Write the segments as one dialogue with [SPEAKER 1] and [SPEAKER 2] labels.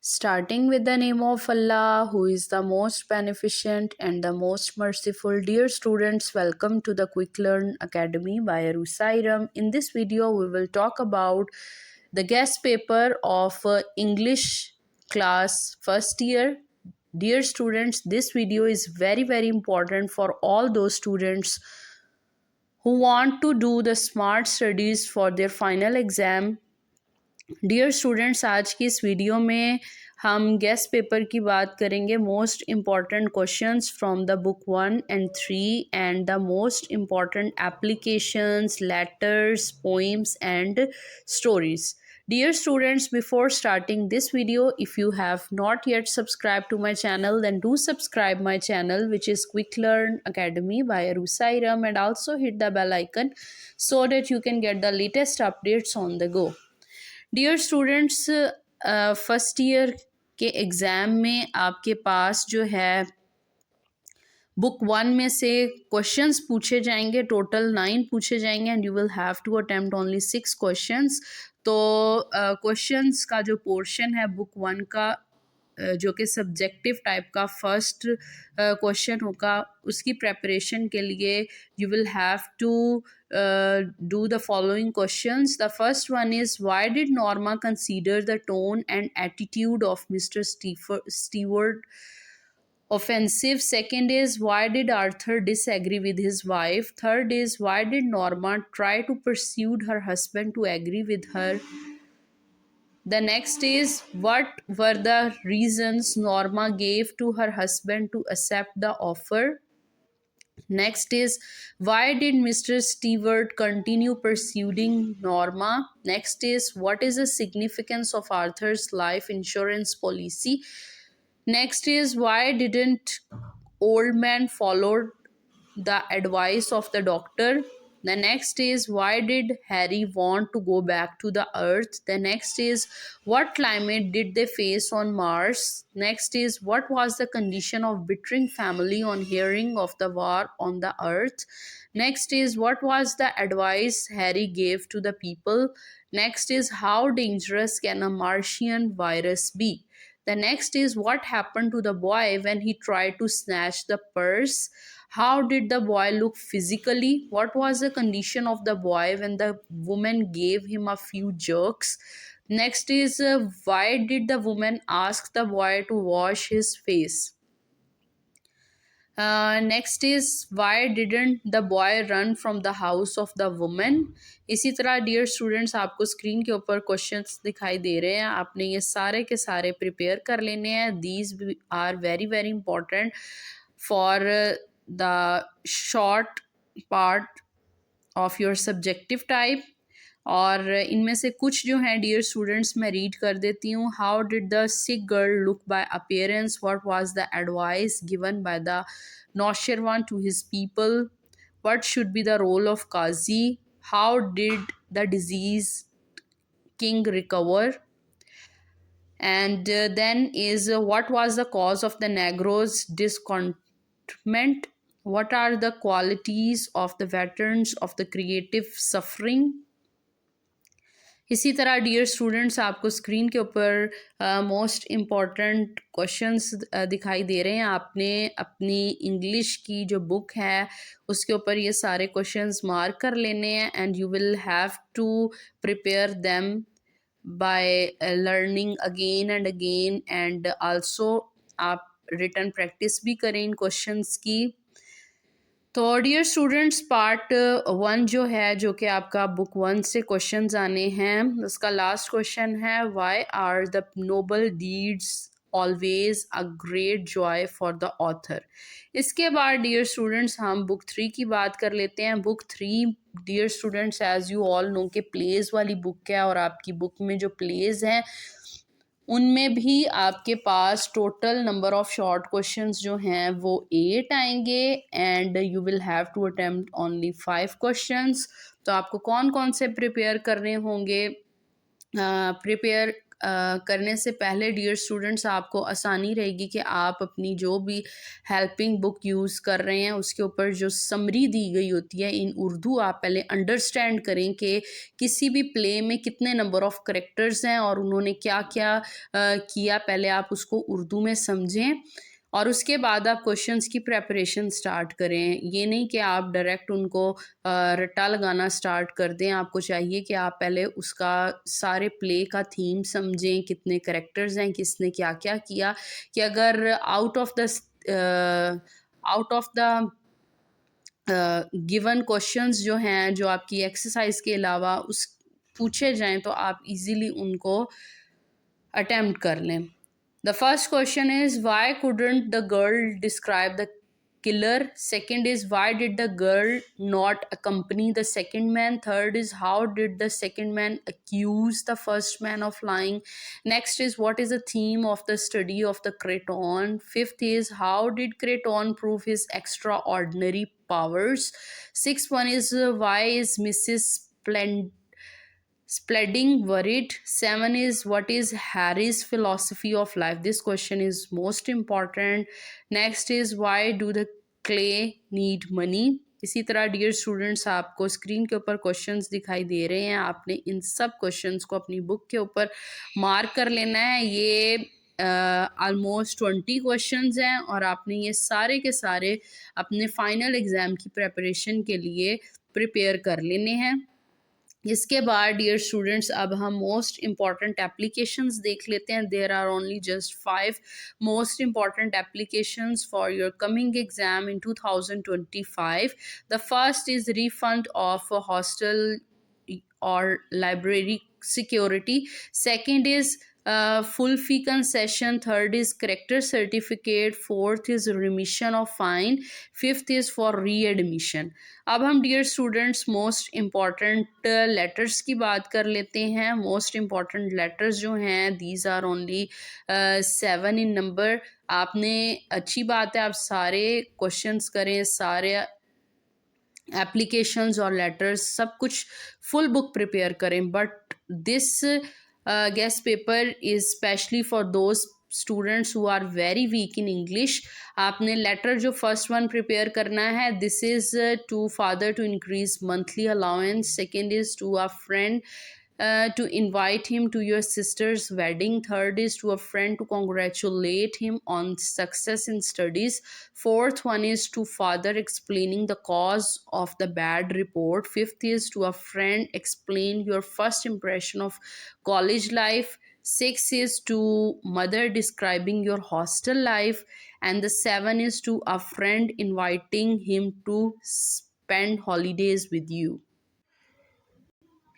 [SPEAKER 1] Starting with the name of Allah, who is the most beneficent and the most merciful. Dear students, welcome to the Quick Learn Academy by Arusairam. In this video, we will talk about the guest paper of English class first year. Dear students, this video is very important for all those students who want to do the smart studies for their final exam. Dear students, आज की इस video में हम guest paper की बात करेंगे। Most important questions from the book 1 and 3 and the most important applications, letters, poems and stories. Dear students, before starting this video, if you have not yet subscribed to my channel, then do subscribe my channel, which is Quick Learn Academy by Arusairam, and also hit the bell icon so that you can get the latest updates on the go. Dear students, first year के exam में आपके पास जो है book 1 में से questions पूछे जाएंगे। Total 9 पूछे जाएंगे and you will have to attempt only 6 questions. तो क्वेश्चंस का जो पोर्शन है बुक 1 का, जो कि सब्जेक्टिव टाइप का फर्स्ट क्वेश्चन होगा, उसकी प्रेपरेशन के लिए you will have to do the following questions. The first one is, why did Norma consider the tone and attitude of Mr. Stewart offensive? Second is, why did Arthur disagree with his wife? Third is, why did Norma try to persuade her husband to agree with her? The next is, what were the reasons Norma gave to her husband to accept the offer? Next is, why did Mr. Stewart continue pursuing Norma? Next is, what is the significance of Arthur's life insurance policy? Next is, why didn't old man follow the advice of the doctor? The next is, why did Harry want to go back to the earth? The next is, what climate did they face on Mars? Next is, what was the condition of Bittering family on hearing of the war on the earth? Next is, what was the advice Harry gave to the people? Next is, how dangerous can a Martian virus be? The next is, what happened to the boy when he tried to snatch the purse? How did the boy look physically? What was the condition of the boy when the woman gave him a few jerks? Next is, why did the woman ask the boy to wash his face? Next is, why didn't the boy run from the house of the woman? इसी तरह dear students, आपको screen के ऊपर questions दिखाई दे रहे हैं। आपने ये सारे के सारे प्रिपेयर कर लेने हैं। These are very important for the short part of your subjective type. और इनमें से कुछ जो हैं डियर स्टूडेंट्स मैं रीड कर देती हूँ। How did the sick girl look by appearance? What was the advice given by the Nausherwan to his people? What should be the role of Qazi? How did the disease king recover? And then is, what was the cause of the Negroes' discontentment? What are the qualities of the veterans of the creative suffering? इसी तरह dear students, आपको screen के ऊपर most important questions दिखाई दे रहे हैं। आपने अपनी इंग्लिश की जो बुक है उसके ऊपर ये सारे क्वेश्चंस मार्क कर लेने हैं and you will have to prepare them by learning again and again, and also आप रिटन प्रैक्टिस भी करें इन क्वेश्चंस की। तो डियर स्टूडेंट्स, पार्ट 1 जो है, जो कि आपका बुक 1 से क्वेश्चंस आने हैं, उसका लास्ट क्वेश्चन है, why are the noble deeds always a great joy for the author? इसके बाद डियर स्टूडेंट्स हम बुक 3 की बात कर लेते हैं। Book 3 dear students, as you all know के प्लेज वाली बुक है, और आपकी बुक में जो प्लेज हैं उनमें भी आपके पास total number of short questions जो हैं वो 8 आएंगे and you will have to attempt only 5 questions. तो आपको कौन कौन से प्रिपेयर करने होंगे? प्रिपेयर करने से पहले डियर स्टूडेंट्स आपको आसानी रहेगी कि आप अपनी जो भी हेल्पिंग बुक यूज़ कर रहे हैं उसके ऊपर जो समरी दी गई होती है इन उर्दू आप पहले अंडरस्टैंड करें कि किसी भी प्ले में कितने नंबर ऑफ़ करेक्टर्स हैं और उन्होंने क्या क्या किया, पहले आप उसको उर्दू में समझें और उसके बाद आप क्वेश्चंस की प्रेपरेशन स्टार्ट करें। ये नहीं कि आप डायरेक्ट उनको रट्टा लगाना स्टार्ट कर दें। आपको चाहिए कि आप पहले उसका सारे प्ले का थीम समझें, कितने कैरेक्टर्स हैं, किसने क्या-क्या किया, कि अगर out of the given questions जो हैं, जो आपकी एक्सरसाइज के अलावा उस पूछे जाएँ तो आप इज़िली उनको अटेम्प्ट कर लें। The first question is why couldn't the girl describe the killer? Second is why did the girl not accompany the second man? Third is how did the second man accuse the first man of lying? Next is what is the theme of the study of the Creton? Fifth is how did Creton prove his extraordinary powers? Sixth one is why is Mrs. Spreading worried. 7 is what is Harry's philosophy of life? This question is most important. Next is why do the clay need money? इसी तरह dear students आपको screen के ऊपर questions दिखाई दे रहे हैं, आपने इन सब क्वेश्चंस को अपनी बुक के ऊपर मार्क कर लेना है। ये ऑलमोस्ट 20 क्वेश्चंस हैं और आपने ये सारे के सारे अपने फाइनल एग्ज़ाम की प्रिपरेशन के लिए प्रिपेयर कर लेने हैं। इसके बाद डियर स्टूडेंट्स अब हम मोस्ट इम्पॉर्टेंट एप्लीकेशंस देख लेते हैं। There are only just 5 most important applications for your coming exam in 2025. The first is refund of hostel और library security. Second is full fee concession. Third is character certificate. Fourth is remission of fine. Fifth is for readmission. अब हम dear students most important letters की बात कर लेते हैं। Most important letters जो हैं these are only 7 in number. आपने अच्छी बात है आप सारे क्वेश्चंस करें, सारे एप्लीकेशंस और लेटर्स सब कुछ फुल बुक प्रिपेयर करें, but this guest paper is specially for those students who are very weak in English. आपने लेटर जो फर्स्ट वन प्रिपेयर करना है, this is to father to increase monthly allowance. Second is to a friend to invite him to your sister's wedding. Third is to a friend to congratulate him on success in studies. Fourth one is to father explaining the cause of the bad report. Fifth is to a friend explain your first impression of college life. Six is to mother describing your hostel life. And the seven is to a friend inviting him to spend holidays with you.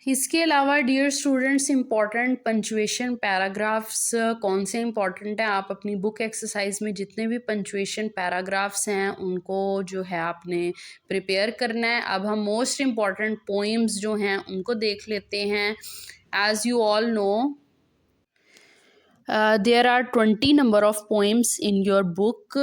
[SPEAKER 1] इसके अलावा dear students important punctuation paragraphs कौन से important हैं, आप अपनी book exercise में जितने भी पंचुएशन पैराग्राफ्स हैं उनको जो है आपने प्रिपेयर करना है। अब हम मोस्ट इम्पॉर्टेंट पोइम्स जो हैं उनको देख लेते हैं। As you all know there are 20 number of poems in your book.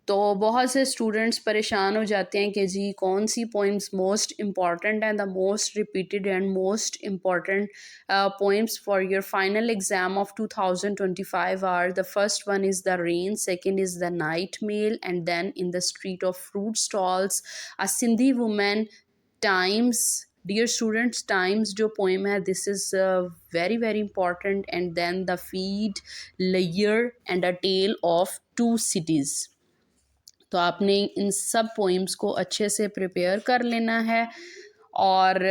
[SPEAKER 1] तो बहुत से स्टूडेंट्स परेशान हो जाते हैं कि जी कौन सी पोइम्स मोस्ट इम्पॉर्टेंट हैं। The most repeated and most important poems for your final exam of 2025 are the first one is the rain, second is the night mail and then in the street of fruit stalls, a Sindhi women, times. Dear students times जो poem है this is very very important and then the feed, layer and a tale of 2 cities। तो आपने इन सब poems को अच्छे से prepare कर लेना है। और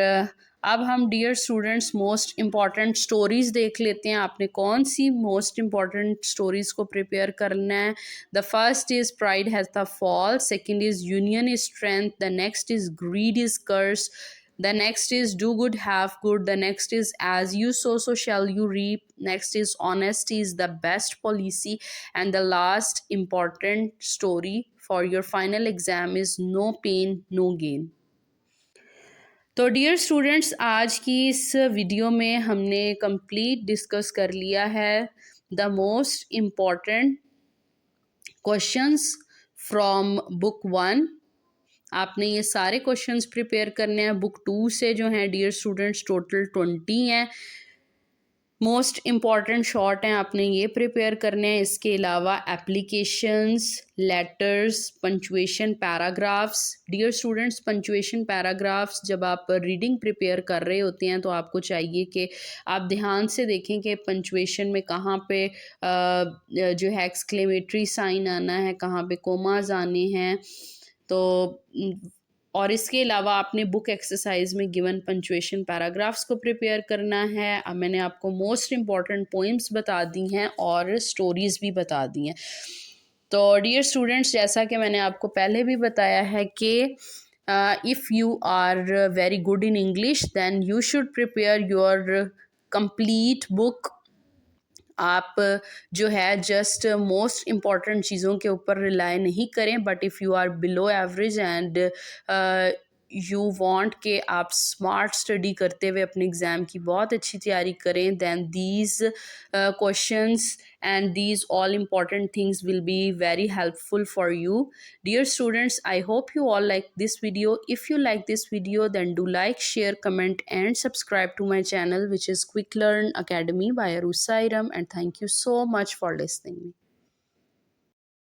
[SPEAKER 1] अब हम dear students most important stories देख लेते हैं। आपने कौन सी मोस्ट इम्पॉर्टेंट स्टोरीज़ को प्रिपेयर करना है। The first is pride has the fall, second is union is strength, the next is greed is curse, the next is do good have good, the next is as you sow so shall you reap, next is honesty is the best policy, and the last important story for your final exam is no pain no gain। तो dear students आज की इस video में हमने complete discuss कर लिया है the most important questions from book 1। आपने ये सारे क्वेश्चंस प्रिपेयर करने हैं। बुक 2 से जो हैं डियर स्टूडेंट्स टोटल 20 हैं। मोस्ट इम्पॉर्टेंट शॉर्ट हैं, आपने ये प्रिपेयर करने हैं। इसके अलावा applications, letters, punctuation, paragraphs. Dear students, punctuation, paragraphs जब आप रीडिंग प्रिपेयर कर रहे होते हैं तो आपको चाहिए कि आप ध्यान से देखें कि पंचुएशन में कहाँ पे जो है एक्सक्लेमेटरी साइन आना है, कहाँ पे कोमाज आने हैं। तो और इसके अलावा आपने बुक एक्सरसाइज में गिवन पंचुएशन पैराग्राफ्स को प्रिपेयर करना है। अब मैंने आपको मोस्ट इम्पॉर्टेंट पोइम्स बता दी हैं और स्टोरीज़ भी बता दी हैं। तो डियर स्टूडेंट्स, जैसा कि मैंने आपको पहले भी बताया है कि if you are very good in English then you should prepare your complete book. आप जो है जस्ट मोस्ट इम्पॉर्टेंट चीज़ों के ऊपर रिलाई नहीं करें, but if you are below average and you want के आप स्मार्ट स्टडी करते हुए अपने एग्ज़ाम की बहुत अच्छी तैयारी करें, then these questions and these all important things will be very helpful for you. Dear students, I hope you all like this video. If you like this video, then do like, share, comment and subscribe to my channel, which is Quick Learn Academy by Arusairam, and thank you so much for listening.